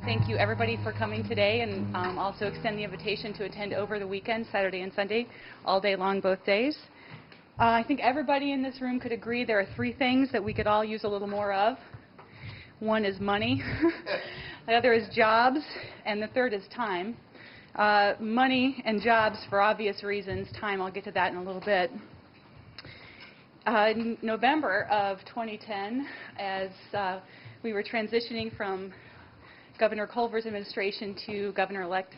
thank you everybody for coming today, and also extend the invitation to attend over the weekend, Saturday and Sunday, all day long, both days. I think everybody in this room could agree there are three things that we could all use a little more of. One is money, the other is jobs, and the third is time. Money and jobs for obvious reasons. Time, I'll get to that in a little bit. In November of 2010, as we were transitioning from Governor Culver's administration to Governor-elect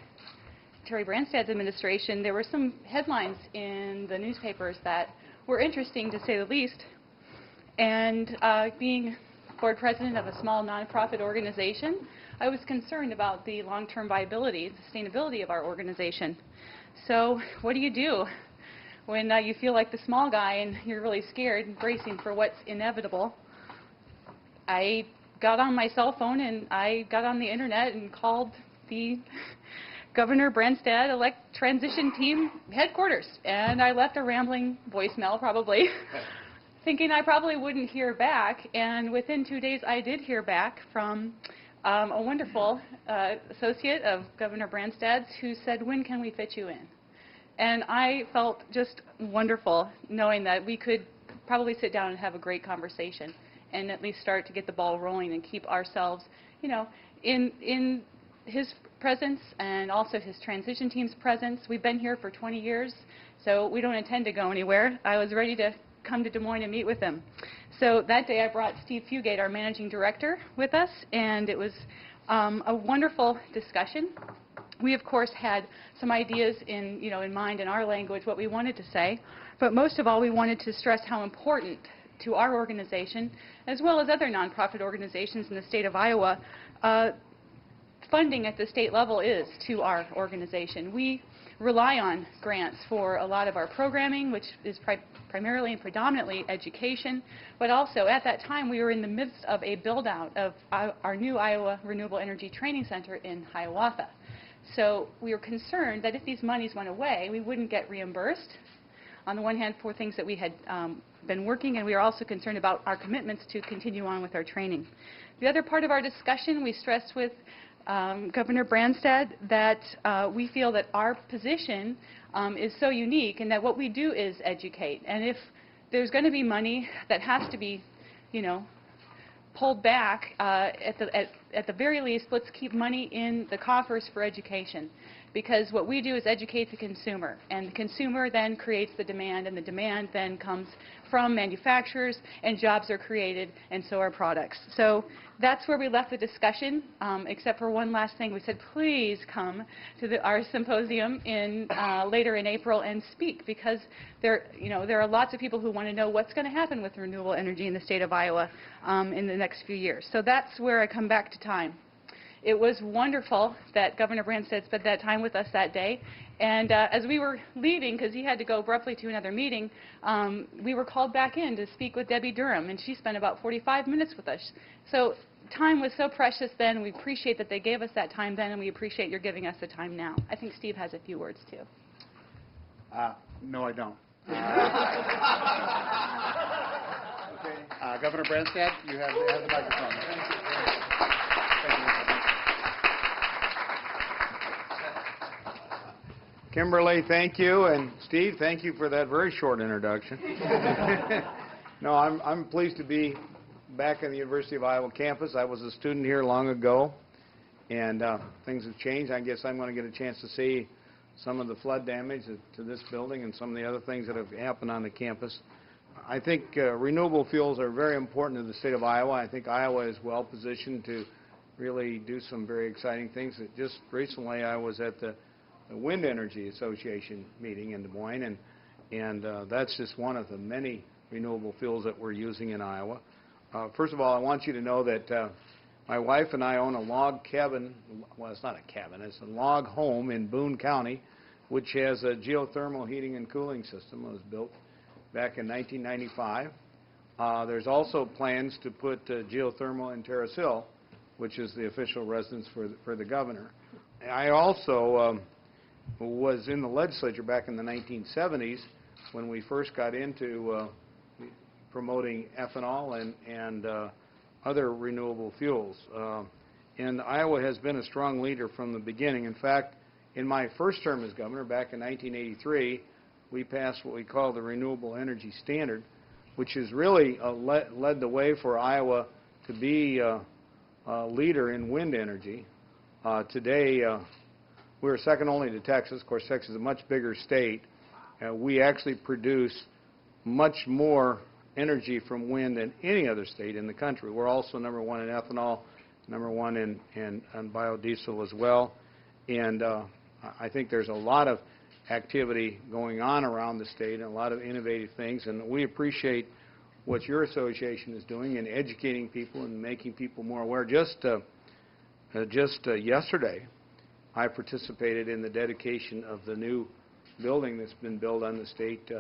Terry Branstad's administration, there were some headlines in the newspapers that were interesting, to say the least. And being board president of a small nonprofit organization, I was concerned about the long-term viability and sustainability of our organization. So what do you do when you feel like the small guy and you're really scared and bracing for what's inevitable? I got on my cell phone and I got on the internet and called the Governor Branstad elect transition team headquarters, and I left a rambling voicemail, probably thinking I probably wouldn't hear back. And within 2 days I did hear back from a wonderful associate of Governor Branstad's who said, "When can we fit you in?" And I felt just wonderful knowing that we could probably sit down and have a great conversation and at least start to get the ball rolling and keep ourselves, you know, in his presence and also his transition team's presence. We've been here for 20 years, so we don't intend to go anywhere. I was ready to come to Des Moines and meet with him. So that day I brought Steve Fugate, our managing director, with us, and it was a wonderful discussion. We, of course, had some ideas in mind in our language what we wanted to say, but most of all we wanted to stress how important to our organization, as well as other nonprofit organizations in the state of Iowa, funding at the state level is to our organization. We rely on grants for a lot of our programming, which is primarily and predominantly education, but also at that time we were in the midst of a build-out of our new Iowa Renewable Energy Training Center in Hiawatha. So we were concerned that if these monies went away, we wouldn't get reimbursed, on the one hand, for things that we had been working, and we were also concerned about our commitments to continue on with our training. The other part of our discussion, we stressed with Governor Branstad that we feel that our position is so unique and that what we do is educate. And if there's going to be money that has to be, pulled back, at the very least, let's keep money in the coffers for education. Because what we do is educate the consumer, and the consumer then creates the demand, and the demand then comes from manufacturers, and jobs are created, and so are products. So that's where we left the discussion, except for one last thing. We said, please come to our symposium later in April and speak, because there are lots of people who want to know what's going to happen with renewable energy in the state of Iowa in the next few years. So that's where I come back to time. It was wonderful that Governor Branstad spent that time with us that day. And as we were leaving, because he had to go abruptly to another meeting, we were called back in to speak with Debbie Durham, and she spent about 45 minutes with us. So time was so precious then. We appreciate that they gave us that time then, and we appreciate your giving us the time now. I think Steve has a few words, too. No, I don't. Okay. Governor Branstad, you have the microphone. Thank you. Kimberly, thank you, and Steve, thank you for that very short introduction. No, I'm pleased to be back on the University of Iowa campus. I was a student here long ago, and things have changed. I guess I'm going to get a chance to see some of the flood damage to this building and some of the other things that have happened on the campus. I think renewable fuels are very important to the state of Iowa. I think Iowa is well positioned to really do some very exciting things. Just recently I was at the Wind Energy Association meeting in Des Moines, and that's just one of the many renewable fuels that we're using in Iowa. First of all, I want you to know that my wife and I own a log cabin. Well, it's not a cabin. It's a log home in Boone County, which has a geothermal heating and cooling system. It was built back in 1995. There's also plans to put geothermal in Terrace Hill, which is the official residence for the governor. I also was in the legislature back in the 1970s when we first got into promoting ethanol and other renewable fuels. And Iowa has been a strong leader from the beginning. In fact, in my first term as governor back in 1983, we passed what we call the Renewable Energy Standard, which has really led the way for Iowa to be a leader in wind energy. Today, we're second only to Texas. Of course, Texas is a much bigger state. We actually produce much more energy from wind than any other state in the country. We're also number one in ethanol, number one in biodiesel as well. And I think there's a lot of activity going on around the state and a lot of innovative things. And we appreciate what your association is doing in educating people and making people more aware. Just yesterday, I participated in the dedication of the new building that's been built on the state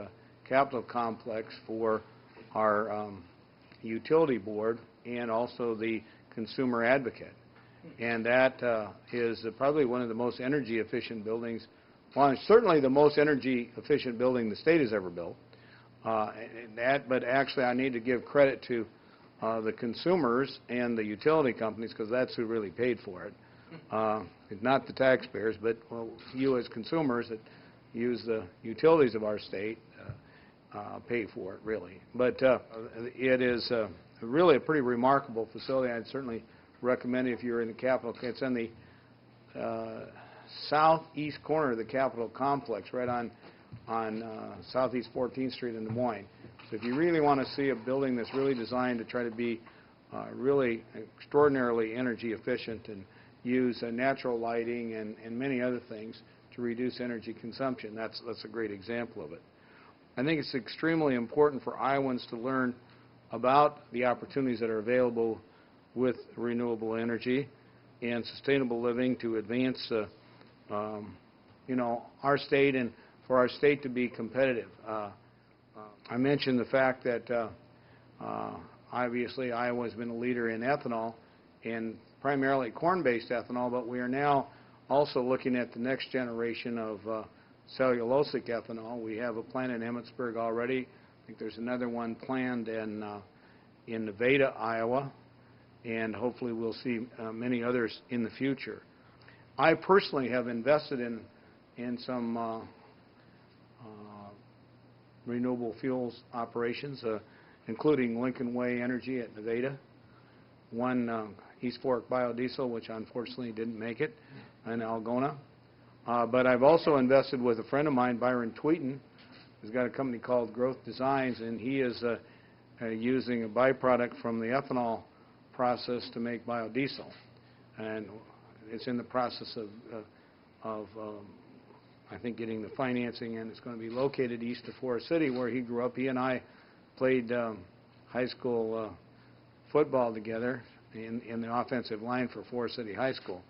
Capitol complex for our utility board and also the consumer advocate. And that is probably one of the most energy efficient buildings, well, it's certainly the most energy efficient building the state has ever built. But actually I need to give credit to the consumers and the utility companies, because that's who really paid for it. Not the taxpayers, but well, you as consumers that use the utilities of our state pay for it, really. But it is really a pretty remarkable facility. I'd certainly recommend it if you're in the Capitol. It's in the southeast corner of the Capitol complex, right on southeast 14th Street in Des Moines. So if you really want to see a building that's really designed to try to be really extraordinarily energy efficient and use natural lighting and many other things to reduce energy consumption, that's a great example of it. I think it's extremely important for Iowans to learn about the opportunities that are available with renewable energy and sustainable living to advance our state and for our state to be competitive. I mentioned the fact that obviously Iowa has been a leader in ethanol, and primarily corn-based ethanol, but we are now also looking at the next generation of cellulosic ethanol. We have a plant in Emmitsburg already. I think there's another one planned in Nevada, Iowa, and hopefully we'll see many others in the future. I personally have invested in some renewable fuels operations, including Lincoln Way Energy at Nevada, one East Fork Biodiesel, which unfortunately didn't make it, in Algona. But I've also invested with a friend of mine, Byron Tweeten, who's got a company called Growth Designs, and he is using a byproduct from the ethanol process to make biodiesel. And it's in the process of I think, getting the financing, and it's going to be located east of Forest City, where he grew up. He and I played high school football together in the offensive line for Forest City High School.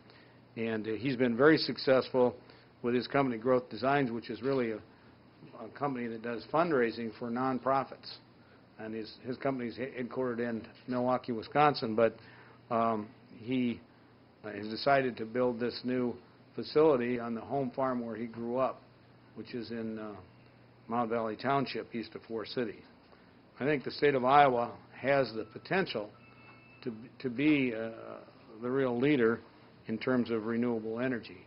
And he's been very successful with his company, Growth Designs, which is really a company that does fundraising for nonprofits. And his company is headquartered in Milwaukee, Wisconsin, but he has decided to build this new facility on the home farm where he grew up, which is in Mount Valley Township, east of Forest City. I think the state of Iowa has the potential to be the real leader in terms of renewable energy.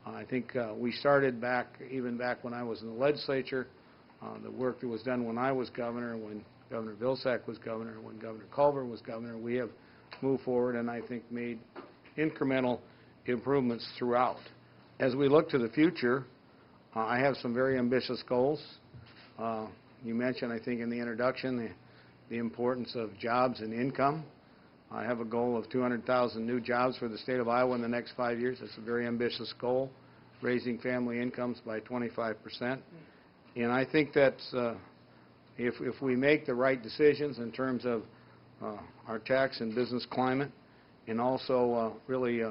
I think we started even back when I was in the legislature, the work that was done when I was governor, when Governor Vilsack was governor, when Governor Culver was governor. We have moved forward and I think made incremental improvements throughout. As we look to the future, I have some very ambitious goals. You mentioned, I think, in the introduction, the importance of jobs and income. I have a goal of 200,000 new jobs for the state of Iowa in the next 5 years. That's a very ambitious goal, raising family incomes by 25%. And I think that's, if we make the right decisions in terms of our tax and business climate, and also really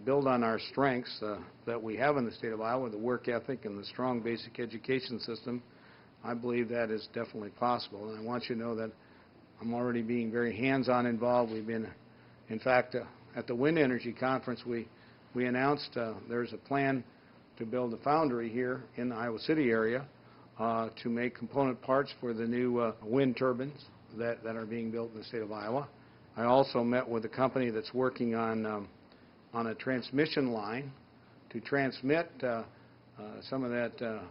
build on our strengths that we have in the state of Iowa, the work ethic and the strong basic education system, I believe that is definitely possible. And I want you to know that I'm already being very hands-on involved. We've been, in fact, at the Wind Energy Conference, we announced there's a plan to build a foundry here in the Iowa City area to make component parts for the new wind turbines that are being built in the state of Iowa. I also met with a company that's working on a transmission line to transmit some of that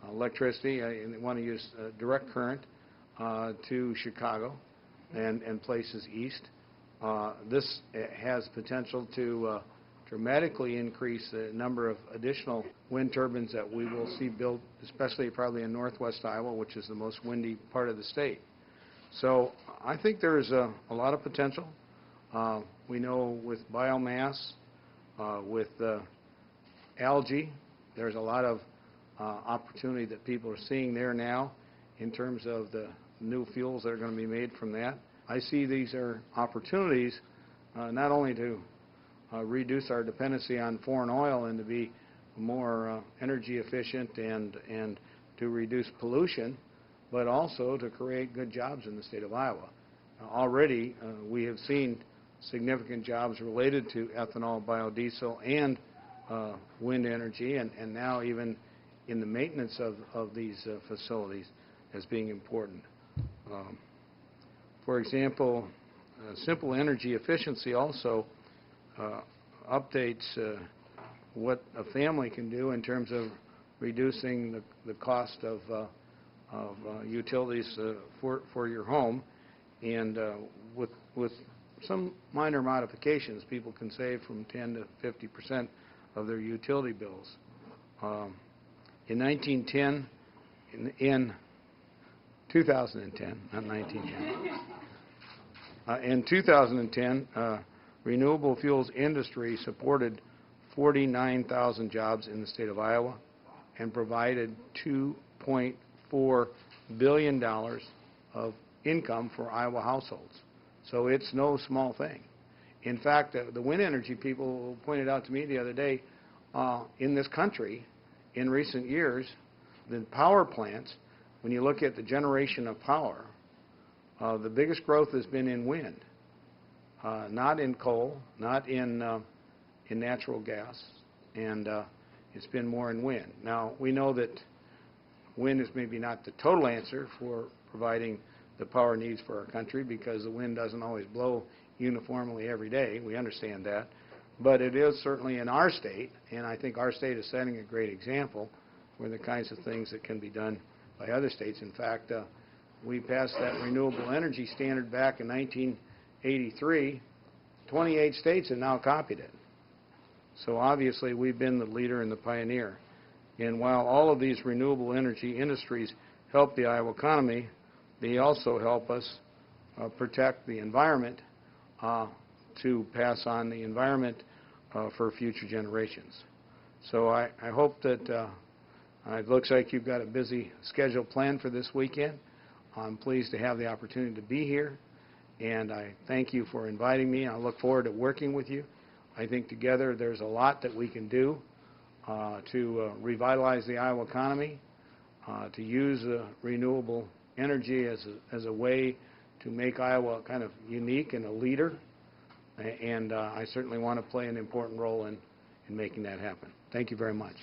electricity. They want to use direct current to Chicago and places east. This has potential to dramatically increase the number of additional wind turbines that we will see built, especially probably in northwest Iowa, which is the most windy part of the state. So I think there's a lot of potential. We know with biomass, with algae, there's a lot of opportunity that people are seeing there now in terms of the new fuels that are going to be made from that. I see these are opportunities not only to reduce our dependency on foreign oil and to be more energy efficient and to reduce pollution, but also to create good jobs in the state of Iowa. Already we have seen significant jobs related to ethanol, biodiesel, and wind energy, and now even in the maintenance of these facilities as being important. For example, simple energy efficiency also updates what a family can do in terms of reducing the cost of utilities for your home, and with some minor modifications, people can save from 10 to 50% of their utility bills. In 2010, not 1910. In 2010, renewable fuels industry supported 49,000 jobs in the state of Iowa and provided $2.4 billion of income for Iowa households. So it's no small thing. In fact, the wind energy people pointed out to me the other day, in this country, in recent years, the power plants, when you look at the generation of power, the biggest growth has been in wind, not in coal, not in natural gas, and it's been more in wind. Now, we know that wind is maybe not the total answer for providing the power needs for our country, because the wind doesn't always blow uniformly every day. We understand that. But it is certainly in our state, and I think our state is setting a great example for the kinds of things that can be done by other states. In fact, we passed that renewable energy standard back in 1983. 28 states have now copied it. So obviously we've been the leader and the pioneer. And while all of these renewable energy industries help the Iowa economy, they also help us protect the environment, to pass on the environment for future generations. So I hope that it looks like you've got a busy schedule planned for this weekend. I'm pleased to have the opportunity to be here, and I thank you for inviting me. I look forward to working with you. I think together there's a lot that we can do to revitalize the Iowa economy, to use renewable energy as a way to make Iowa kind of unique and a leader, and I certainly want to play an important role in making that happen. Thank you very much.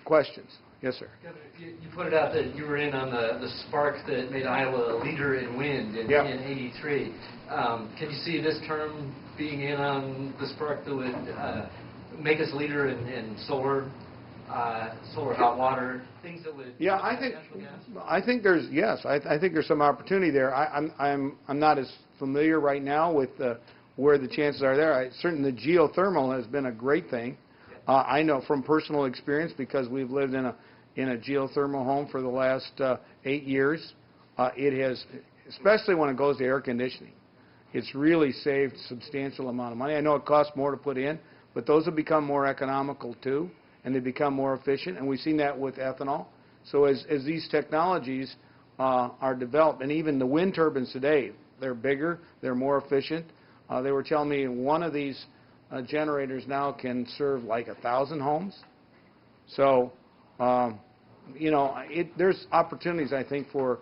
Questions? Yes, sir. Governor, you pointed out that you were in on the spark that made Iowa a leader in wind in '83. Can you see this term being in on the spark that would make us leader in solar hot water, things that would I think there's I think there's some opportunity there. I'm not as familiar right now with where the chances are there. Certainly the geothermal has been a great thing. I know from personal experience, because we've lived in a geothermal home for the last 8 years. It has, especially when it goes to air conditioning, it's really saved a substantial amount of money. I know it costs more to put in, but those have become more economical too, and they become more efficient, and we've seen that with ethanol. So as these technologies are developed, and even the wind turbines today, they're bigger, they're more efficient. They were telling me one of these generators now can serve like 1,000 homes. So, you know, there's opportunities, I think, for